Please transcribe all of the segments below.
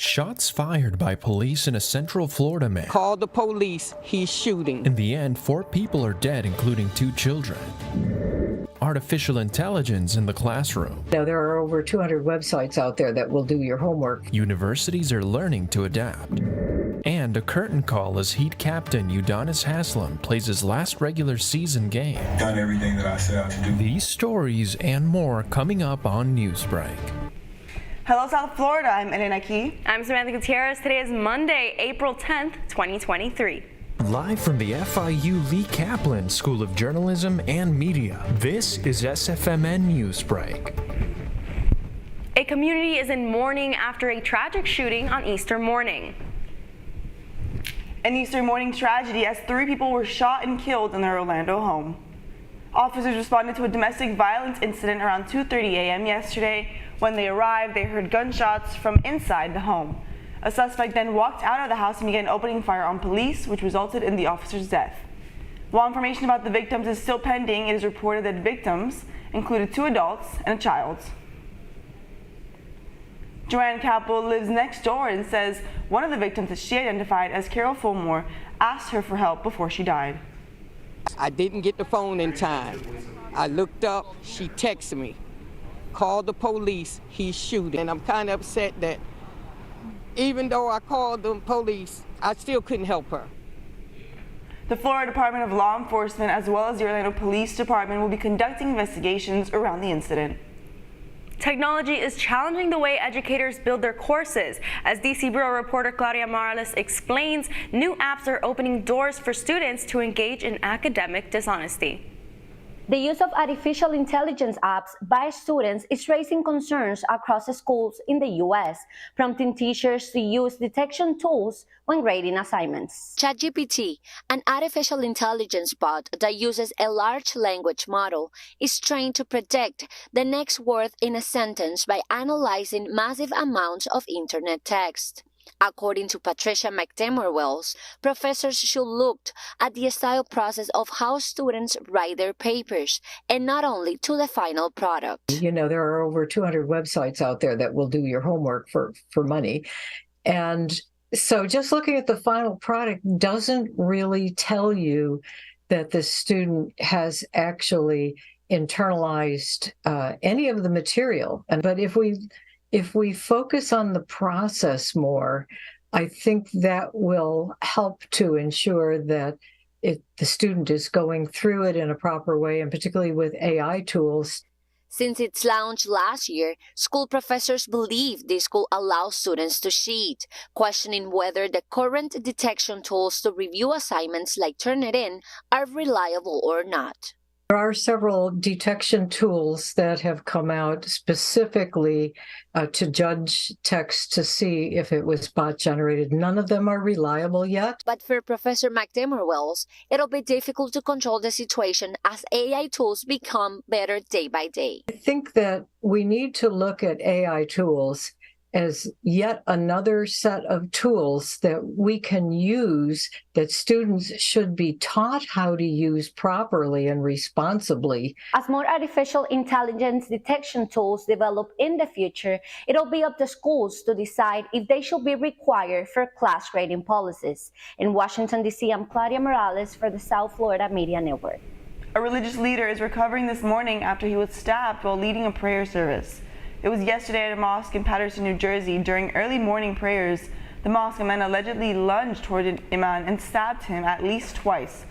Shots fired by police in a Central Florida man. Call the police, he's shooting. In the end, 4 people are dead, including 2 children. Artificial intelligence in the classroom. Now, there are over 200 websites out there that will do your homework. Universities are learning to adapt. And a curtain call as Heat captain Udonis Haslem plays his last regular season game. Done everything that I set out to do. These stories and more coming up on Newsbreak. Hello, South Florida. I'm Elena Key. I'm Samantha Gutierrez. Today is Monday, April 10th, 2023. Live from the FIU Lee Kaplan School of Journalism and Media, this is SFMN Newsbreak. A community is in mourning after a tragic shooting on Easter morning. An Easter morning tragedy as 3 people were shot and killed in their Orlando home. Officers responded to a domestic violence incident around 2:30 a.m. yesterday. When they arrived, they heard gunshots from inside the home. A suspect then walked out of the house and began opening fire on police, which resulted in the officer's death. While information about the victims is still pending, it is reported that victims included 2 adults and a child. Joanne Capel lives next door and says one of the victims that she identified as Carol Fulmore asked her for help before she died. I didn't get the phone in time. I looked up, she texted me. Call the police, he's shooting. And I'm kind of upset that even though I called the police, I still couldn't help her. The Florida Department of Law Enforcement, as well as the Orlando Police Department, will be conducting investigations around the incident. Technology is challenging the way educators build their courses. As DC Bureau reporter Claudia Morales explains, new apps are opening doors for students to engage in academic dishonesty. The use of artificial intelligence apps by students is raising concerns across schools in the U.S., prompting teachers to use detection tools when grading assignments. ChatGPT, an artificial intelligence bot that uses a large language model, is trained to predict the next word in a sentence by analyzing massive amounts of internet text. According to Patricia McDermott-Wells, professors should look at the style process of how students write their papers and not only to the final product. You know, there are over 200 websites out there that will do your homework for money. And so just looking at the final product doesn't really tell you that the student has actually internalized any of the material. But if we focus on the process more, I think that will help to ensure that the student is going through it in a proper way, and particularly with AI tools. Since its launch last year, school professors believe this could allow students to cheat, questioning whether the current detection tools to review assignments like Turnitin are reliable or not. There are several detection tools that have come out specifically to judge text to see if it was bot generated. None of them are reliable yet. But for Professor McDermott-Wells, it'll be difficult to control the situation as AI tools become better day by day. I think that we need to look at AI tools as yet another set of tools that we can use, that students should be taught how to use properly and responsibly. As more artificial intelligence detection tools develop in the future, it'll be up to schools to decide if they should be required for class grading policies. In Washington, D.C., I'm Claudia Morales for the South Florida Media Network. A religious leader is recovering this morning after he was stabbed while leading a prayer service. It was yesterday at a mosque in Paterson, New Jersey. During early morning prayers, the mosque man allegedly lunged toward an imam and stabbed him at least twice.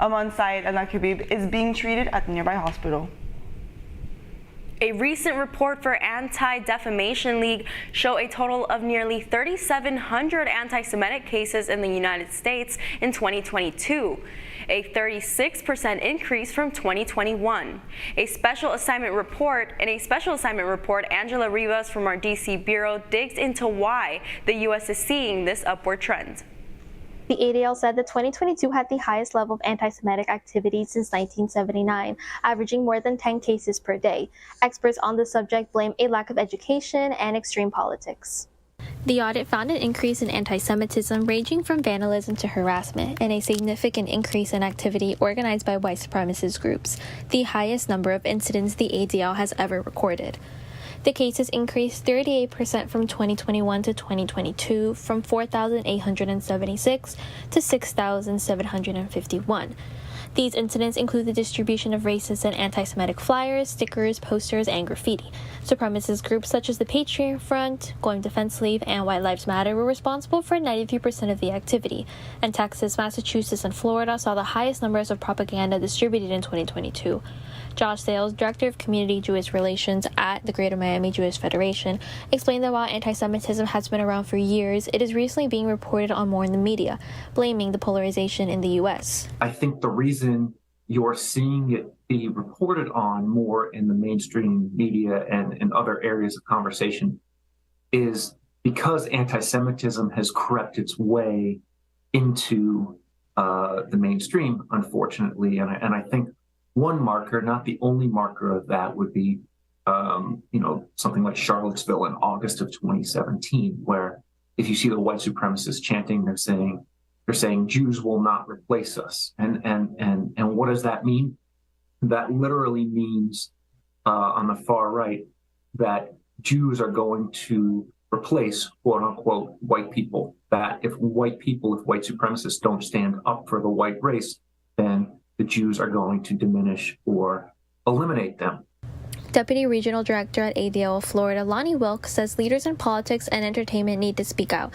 Aman Syed Al-Khabib is being treated at the nearby hospital. A recent report for Anti-Defamation League show a total of nearly 3,700 anti-Semitic cases in the United States in 2022, a 36% increase from 2021. In a special assignment report, Angela Rivas from our DC Bureau digs into why the U.S. is seeing this upward trend. The ADL said that 2022 had the highest level of anti-Semitic activity since 1979, averaging more than 10 cases per day. Experts on the subject blame a lack of education and extreme politics. The audit found an increase in anti-Semitism ranging from vandalism to harassment, and a significant increase in activity organized by white supremacist groups, the highest number of incidents the ADL has ever recorded. The cases increased 38% from 2021 to 2022, from 4,876 to 6,751. These incidents include the distribution of racist and anti-Semitic flyers, stickers, posters, and graffiti. Supremacist groups such as the Patriot Front, Going Defense League, and White Lives Matter were responsible for 93% of the activity, and Texas, Massachusetts, and Florida saw the highest numbers of propaganda distributed in 2022. Josh Sales, Director of Community Jewish Relations at the Greater Miami Jewish Federation, explained that while anti-Semitism has been around for years, it is recently being reported on more in the media, blaming the polarization in the U.S. I think the reason you're seeing it be reported on more in the mainstream media and in other areas of conversation is because anti-Semitism has crept its way into the mainstream, unfortunately. And I think one marker, not the only marker of that, would be, something like Charlottesville in August of 2017, where if you see the white supremacists chanting, they're saying Jews will not replace us. And what does that mean? That literally means on the far right that Jews are going to replace, quote unquote, white people. That if white supremacists don't stand up for the white race, then the Jews are going to diminish or eliminate them. Deputy Regional Director at ADL of Florida, Lonnie Wilkes, says leaders in politics and entertainment need to speak out.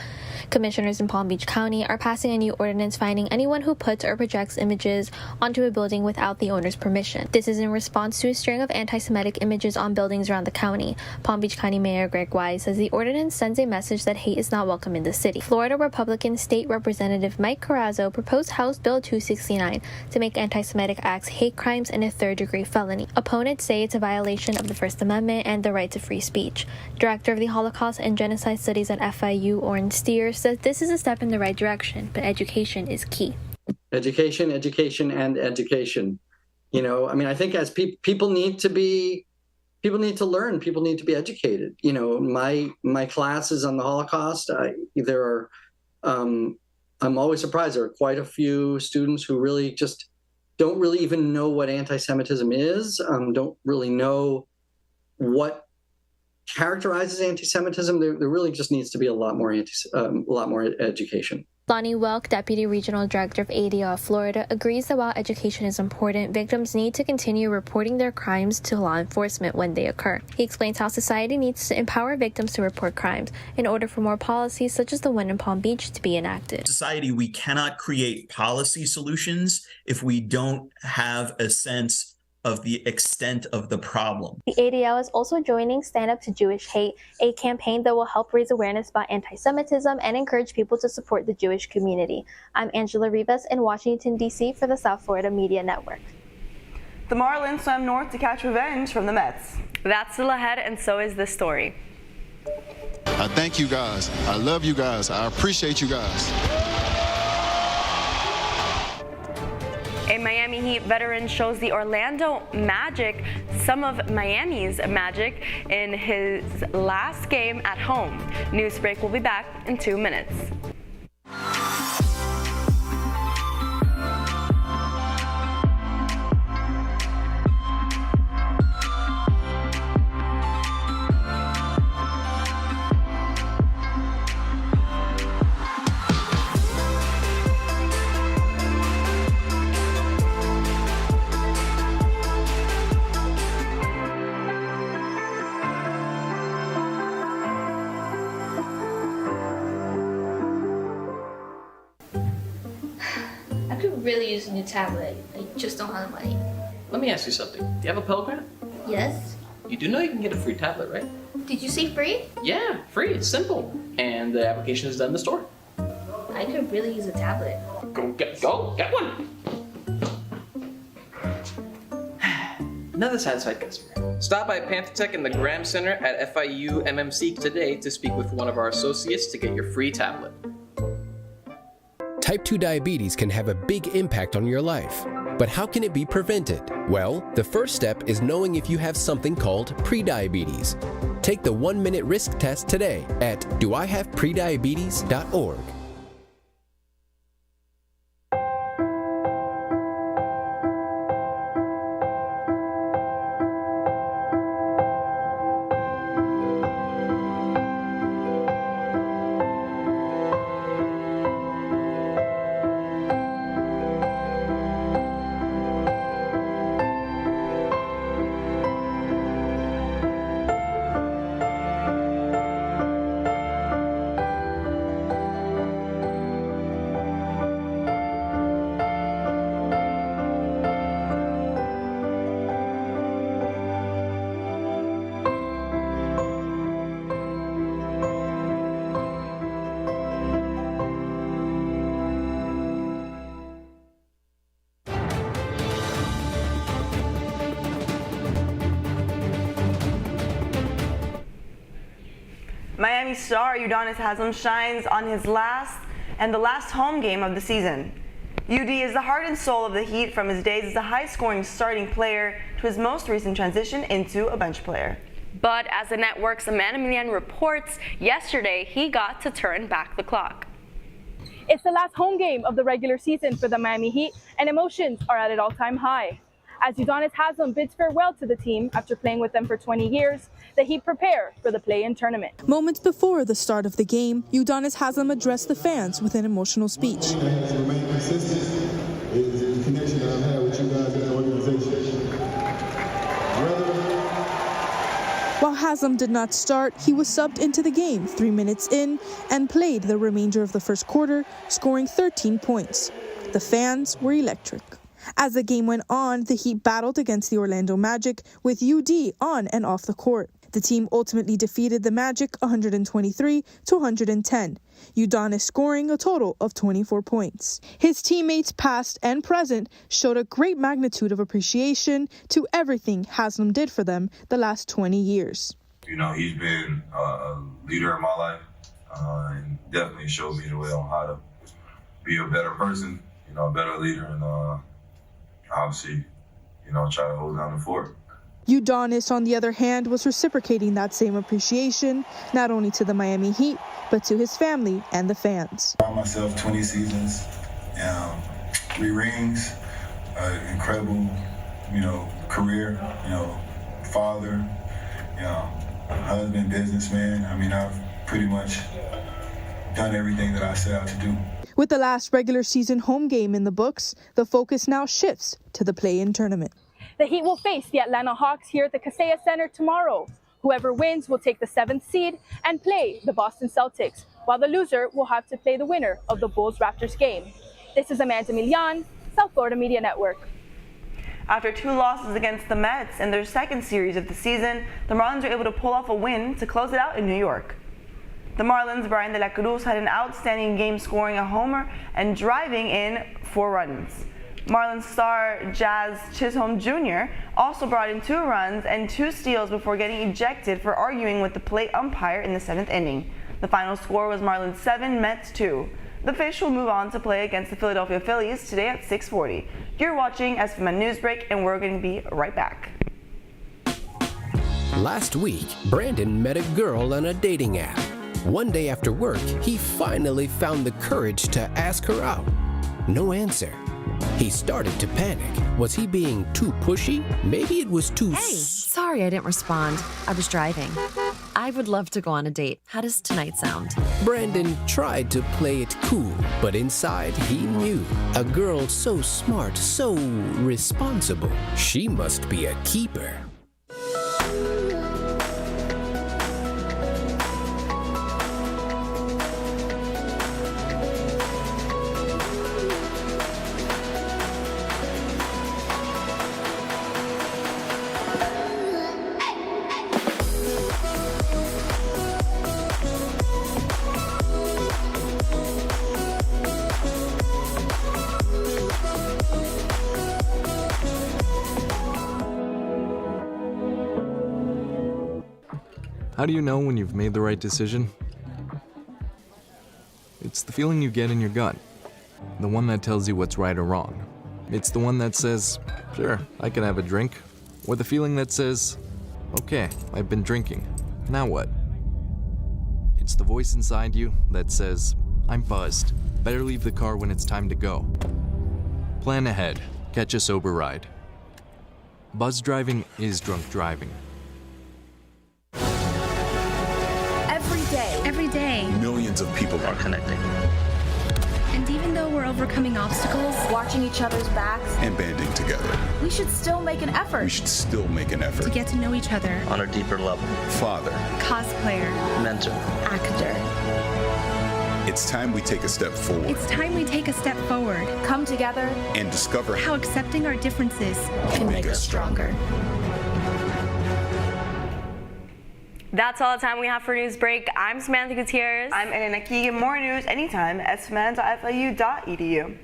Commissioners in Palm Beach County are passing a new ordinance finding anyone who puts or projects images onto a building without the owner's permission. This is in response to a string of anti-Semitic images on buildings around the county. Palm Beach County Mayor Greg Wise says the ordinance sends a message that hate is not welcome in the city. Florida Republican State Representative Mike Carrazzo proposed House Bill 269 to make anti-Semitic acts hate crimes and a third-degree felony. Opponents say it's a violation of the First Amendment and the right to free speech. Director of the Holocaust and Genocide Studies at FIU, Oren Steer, says this is a step in the right direction, but education is key. Education, and education. I think as people need to learn, people need to be educated. My classes on the Holocaust, I'm always surprised. There are quite a few students who really just don't really even know what anti-Semitism is, don't really know what characterizes anti-Semitism. There really just needs to be a lot more education. Lonnie Welk, Deputy Regional Director of ADL of Florida, agrees that while education is important, victims need to continue reporting their crimes to law enforcement when they occur. He explains how society needs to empower victims to report crimes in order for more policies such as the one in Palm Beach to be enacted. Society, we cannot create policy solutions if we don't have a sense of the extent of the problem. The ADL is also joining Stand Up to Jewish Hate, a campaign that will help raise awareness about anti-Semitism and encourage people to support the Jewish community. I'm Angela Rivas in Washington, D.C. for the South Florida Media Network. The Marlins swam north to catch revenge from the Mets. That's still ahead, and so is this story. I thank you guys. I love you guys. I appreciate you guys. A Miami Heat veteran shows the Orlando Magic some of Miami's magic in his last game at home. Newsbreak will be back in 2 minutes. Really use a new tablet. I just don't have the money. Let me ask you something. Do you have a Pell Grant? Yes. You do know you can get a free tablet, right? Did you say free? Yeah, free. It's simple. And the application is done in the store. I could really use a tablet. Go get one. Another satisfied customer. Stop by Panthetech in the Graham Center at FIU MMC today to speak with one of our associates to get your free tablet. Type 2 diabetes can have a big impact on your life. But how can it be prevented? Well, the first step is knowing if you have something called prediabetes. Take the 1-minute risk test today at doihaveprediabetes.org. Miami star Udonis Haslem shines on his last home game of the season. UD is the heart and soul of the Heat from his days as a high-scoring starting player to his most recent transition into a bench player. But as the network's Amanda Milian reports, yesterday he got to turn back the clock. It's the last home game of the regular season for the Miami Heat, and emotions are at an all-time high. As Udonis Haslem bids farewell to the team after playing with them for 20 years, the Heat prepare for the play-in tournament. Moments before the start of the game, Udonis Haslem addressed the fans with an emotional speech. What has remained consistent is the connection that I've had with you guys as an organization. While Haslem did not start, he was subbed into the game 3 minutes in and played the remainder of the first quarter, scoring 13 points. The fans were electric. As the game went on, the Heat battled against the Orlando Magic with UD on and off the court. The team ultimately defeated the Magic 123-110, Udonis scoring a total of 24 points. His teammates past and present showed a great magnitude of appreciation to everything Haslem did for them the last 20 years. You know, he's been a leader in my life and definitely showed me the way on how to be a better person, you know, a better leader, and obviously, you know, try to hold down the fort. Udonis, on the other hand, was reciprocating that same appreciation, not only to the Miami Heat, but to his family and the fans. I myself 20 seasons, 3 rings, incredible, you know, career, you know, father, you know, husband, businessman. I mean, I've pretty much done everything that I set out to do. With the last regular season home game in the books, the focus now shifts to the play-in tournament. The Heat will face the Atlanta Hawks here at the Kaseya Center tomorrow. Whoever wins will take the 7th seed and play the Boston Celtics, while the loser will have to play the winner of the Bulls-Raptors game. This is Amanda Milian, South Florida Media Network. After 2 losses against the Mets in their second series of the season, the Marlins were able to pull off a win to close it out in New York. The Marlins' Brian De La Cruz had an outstanding game, scoring a homer and driving in 4 runs. Marlins star Jazz Chisholm Jr. also brought in 2 runs and 2 steals before getting ejected for arguing with the plate umpire in the 7th inning. The final score was Marlins 7, Mets 2. The Fish will move on to play against the Philadelphia Phillies today at 6:40. You're watching SFM Newsbreak, and we're going to be right back. Last week, Brandon met a girl on a dating app. One day after work, he finally found the courage to ask her out. No answer. He started to panic. Was he being too pushy? Maybe it was too... Hey, sorry I didn't respond. I was driving. I would love to go on a date. How does tonight sound? Brandon tried to play it cool, but inside he knew. A girl so smart, so responsible. She must be a keeper. How do you know when you've made the right decision? It's the feeling you get in your gut. The one that tells you what's right or wrong. It's the one that says, sure, I can have a drink. Or the feeling that says, okay, I've been drinking. Now what? It's the voice inside you that says, I'm buzzed. Better leave the car when it's time to go. Plan ahead. Catch a sober ride. Buzz driving is drunk driving. Every day, Millions of people are connecting and even though we're overcoming obstacles, watching each other's backs, and banding together. we should still make an effort. We should still make an effort to get to know each other. On a deeper level. Father, Cosplayer, mentor, actor. it's time we take a step forward. It's time we take a step forward. Come together and discover how accepting our differences can make us stronger. That's all the time we have for Newsbreak. I'm Samantha Gutierrez. I'm Elena Keegan. More news anytime at samantha.flu.edu.